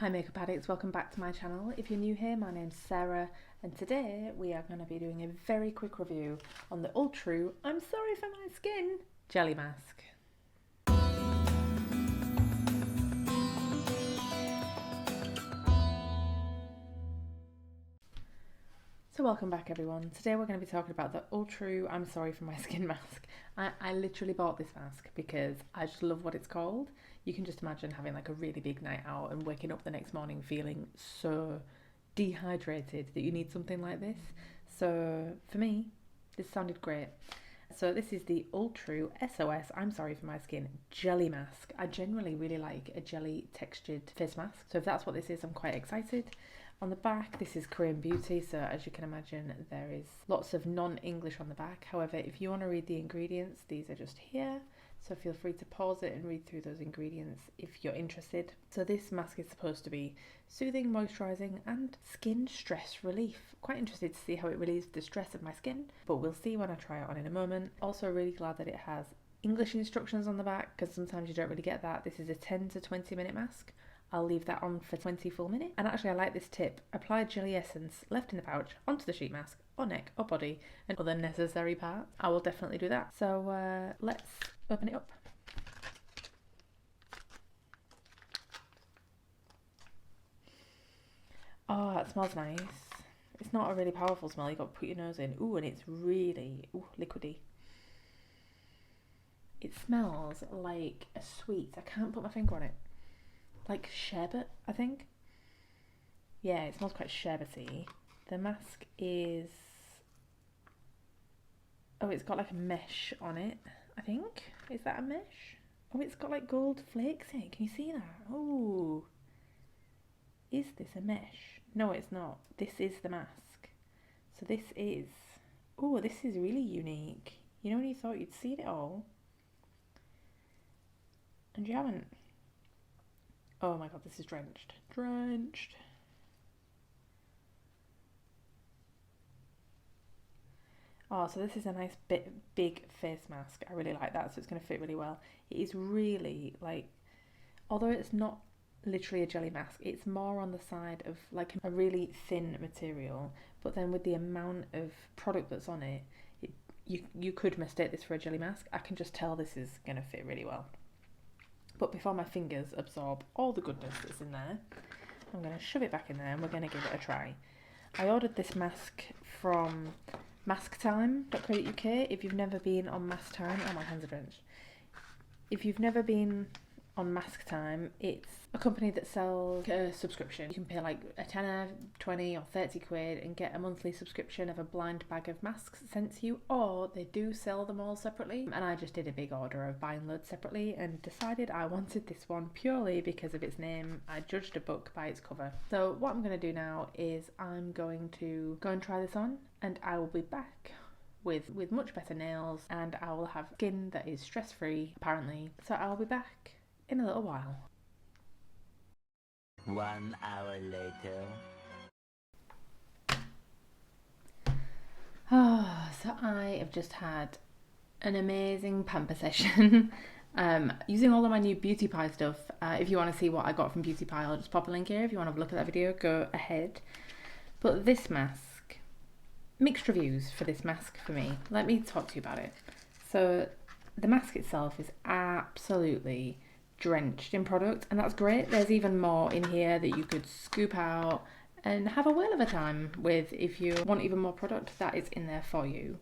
Hi makeup addicts, welcome back to my channel. If you're new here, my name's Sarah and today we are going to be doing a very quick review on the Ultru I'm sorry for my skin jelly mask. So welcome back everyone. Today we're going to be talking about the Ultru I'm sorry for my skin mask. I literally bought this mask because I just love what it's called. You can just imagine having like a really big night out and waking up the next morning feeling so dehydrated that you need something like this. So for me, this sounded great. So this is the Ultru SOS I'm sorry for my skin jelly mask. I generally really like a jelly textured face mask. So if that's what this is, I'm quite excited. On the back, this is KBeauty, so as you can imagine, there is lots of non-English on the back. However, if you want to read the ingredients, these are just here. So feel free to pause it and read through those ingredients if you're interested. So this mask is supposed to be soothing, moisturising and skin stress relief. Quite interested to see how it relieves the stress of my skin, but we'll see when I try it on in a moment. Also really glad that it has English instructions on the back because sometimes you don't really get that. This is a 10 to 20 minute mask. I'll leave that on for 20 full minutes. And actually I like this tip. Apply jelly essence left in the pouch onto the sheet mask, or neck, or body, and other necessary parts. I will definitely do that. So let's open it up. Oh, that smells nice. It's not a really powerful smell. You've got to put your nose in. Ooh, and it's really liquidy. It smells like a sweet. I can't put my finger on it. Like sherbet, I think. Yeah, it smells quite sherbety. The mask is... oh, it's got like a mesh on it, I think. Is that a mesh? Oh, it's got like gold flakes in it. Can you see that? Oh. Is this a mesh? No, it's not. This is the mask. So this is... oh, this is really unique. You know when you thought you'd seen it all? And you haven't. Oh my god, this is drenched. Drenched. Oh, so this is a nice big face mask. I really like that, so it's going to fit really well. It is really like, although it's not literally a jelly mask, it's more on the side of like a really thin material, but then with the amount of product that's on it, you could mistake this for a jelly mask. I can just tell this is going to fit really well. But before my fingers absorb all the goodness that's in there, I'm going to shove it back in there and we're going to give it a try. I ordered this mask from Masktime.co.uk. If you've never been on Masktime, oh my hands are drenched. If you've never been on Masktime, it's a company that sells a subscription. You can pay like a tenner, 20 or 30 quid and get a monthly subscription of a blind bag of masks sent to you, or they do sell them all separately. And I just did a big order of buying loads separately and decided I wanted this one purely because of its name. I judged a book by its cover. So what I'm going to do now is I'm going to go and try this on and I will be back with much better nails and I will have skin that is stress-free apparently. So I'll be back in a little while. 1 hour later. Oh, so I have just had an amazing pamper session using all of my new Beauty Pie stuff. If you want to see what I got from Beauty Pie, I'll just pop a link here. If you want to have a look at that video, go ahead. But this mask, mixed reviews for this mask for me. Let me talk to you about it. So the mask itself is absolutely drenched in product, and that's great. There's even more in here that you could scoop out and have a whale of a time with. If you want even more product, that is in there for you.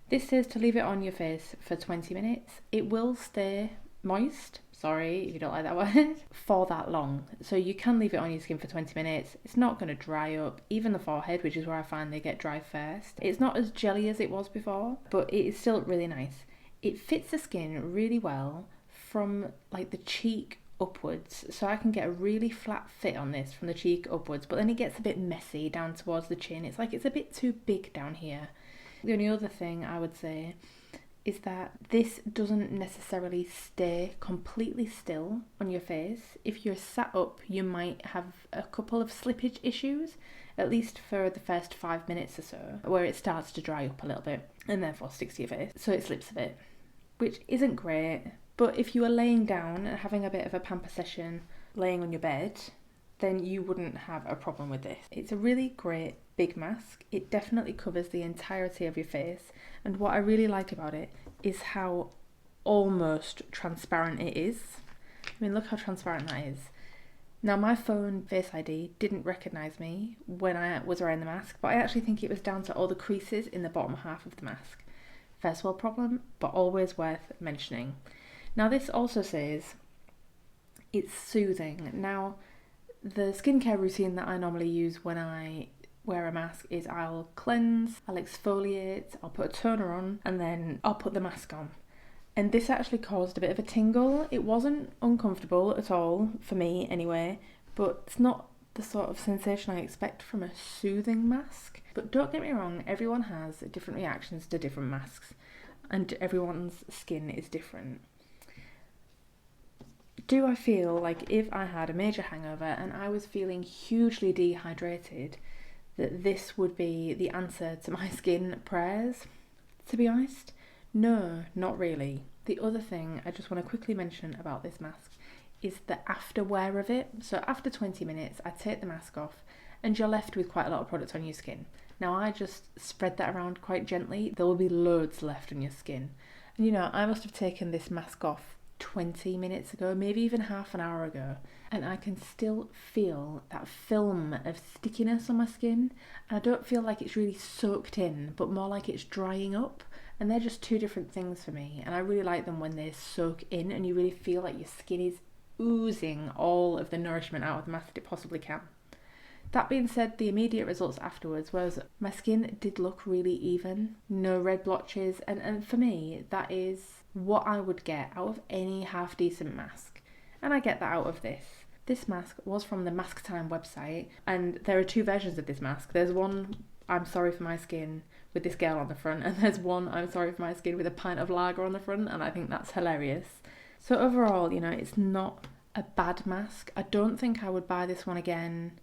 This says to leave it on your face for 20 minutes. It will stay moist, sorry if you don't like that word, for that long. So you can leave it on your skin for 20 minutes. It's not going to dry up, even the forehead, which is where I find they get dry first. It's not as jelly as it was before, but it is still really nice. It fits the skin really well from like the cheek upwards, so I can get a really flat fit on this from the cheek upwards, but then it gets a bit messy down towards the chin. It's like it's a bit too big down here. The only other thing I would say is that this doesn't necessarily stay completely still on your face. If you're sat up, you might have a couple of slippage issues, at least for the first 5 minutes or so, where it starts to dry up a little bit and therefore sticks to your face, so it slips a bit, which isn't great. But if you are laying down and having a bit of a pamper session, laying on your bed, then you wouldn't have a problem with this. It's a really great big mask. It definitely covers the entirety of your face, and what I really like about it is how almost transparent it is. I mean, look how transparent that is. Now, my phone Face ID didn't recognise me when I was wearing the mask, but I actually think it was down to all the creases in the bottom half of the mask. First world problem, but always worth mentioning. Now, this also says it's soothing. Now, the skincare routine that I normally use when I wear a mask is I'll cleanse, I'll exfoliate, I'll put a toner on, and then I'll put the mask on. And this actually caused a bit of a tingle. It wasn't uncomfortable at all, for me anyway, but it's not the sort of sensation I expect from a soothing mask. But don't get me wrong, everyone has different reactions to different masks, and everyone's skin is different. Do I feel like if I had a major hangover and I was feeling hugely dehydrated, that this would be the answer to my skin prayers? To be honest, no, not really. The other thing I just want to quickly mention about this mask is the afterwear of it. So after 20 minutes, I take the mask off and you're left with quite a lot of product on your skin. Now, I just spread that around quite gently. There will be loads left on your skin. And you know, I must have taken this mask off 20 minutes ago, maybe even half an hour ago, and I can still feel that film of stickiness on my skin. And I don't feel like it's really soaked in, but more like it's drying up. And they're just two different things for me, and I really like them when they soak in and you really feel like your skin is oozing all of the nourishment out of the mask that it possibly can. That being said, the immediate results afterwards was my skin did look really even, no red blotches, and for me that is what I would get out of any half decent mask, and I get that out of this. This mask was from the Masktime website, and there are two versions of this mask. There's one, I'm sorry for my skin, with this girl on the front, and there's one, I'm sorry for my skin, with a pint of lager on the front, and I think that's hilarious. So overall, you know, it's not a bad mask. I don't think I would buy this one again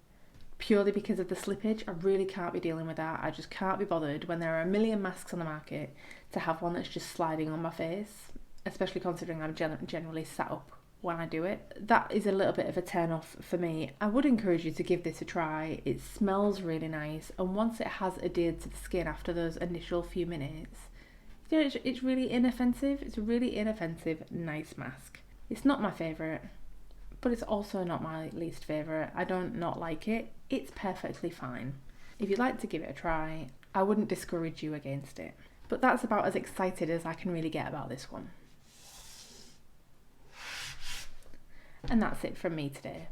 purely because of the slippage. I really can't be dealing with that. I just can't be bothered when there are a million masks on the market to have one that's just sliding on my face, especially considering I'm generally sat up when I do it. That is a little bit of a turn off for me. I would encourage you to give this a try. It smells really nice, and once it has adhered to the skin after those initial few minutes, you know, it's really inoffensive. It's a really inoffensive, nice mask. It's not my favourite, but it's also not my least favourite. I don't not like it. It's perfectly fine. If you'd like to give it a try, I wouldn't discourage you against it. But that's about as excited as I can really get about this one. And that's it from me today.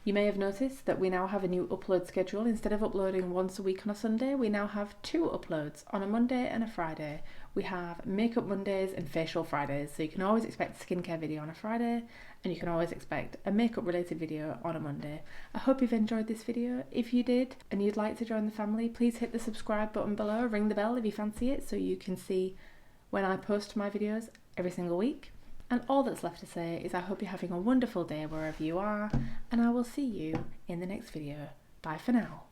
You may have noticed that we now have a new upload schedule. Instead of uploading once a week on a Sunday, we now have 2 uploads on a Monday and a Friday. We have Makeup Mondays and Facial Fridays, so you can always expect a skincare video on a Friday, and you can always expect a makeup related video on a Monday. I hope you've enjoyed this video. If you did and you'd like to join the family, please hit the subscribe button below, ring the bell if you fancy it, so you can see when I post my videos every single week. And all that's left to say is I hope you're having a wonderful day wherever you are, and I will see you in the next video. Bye for now.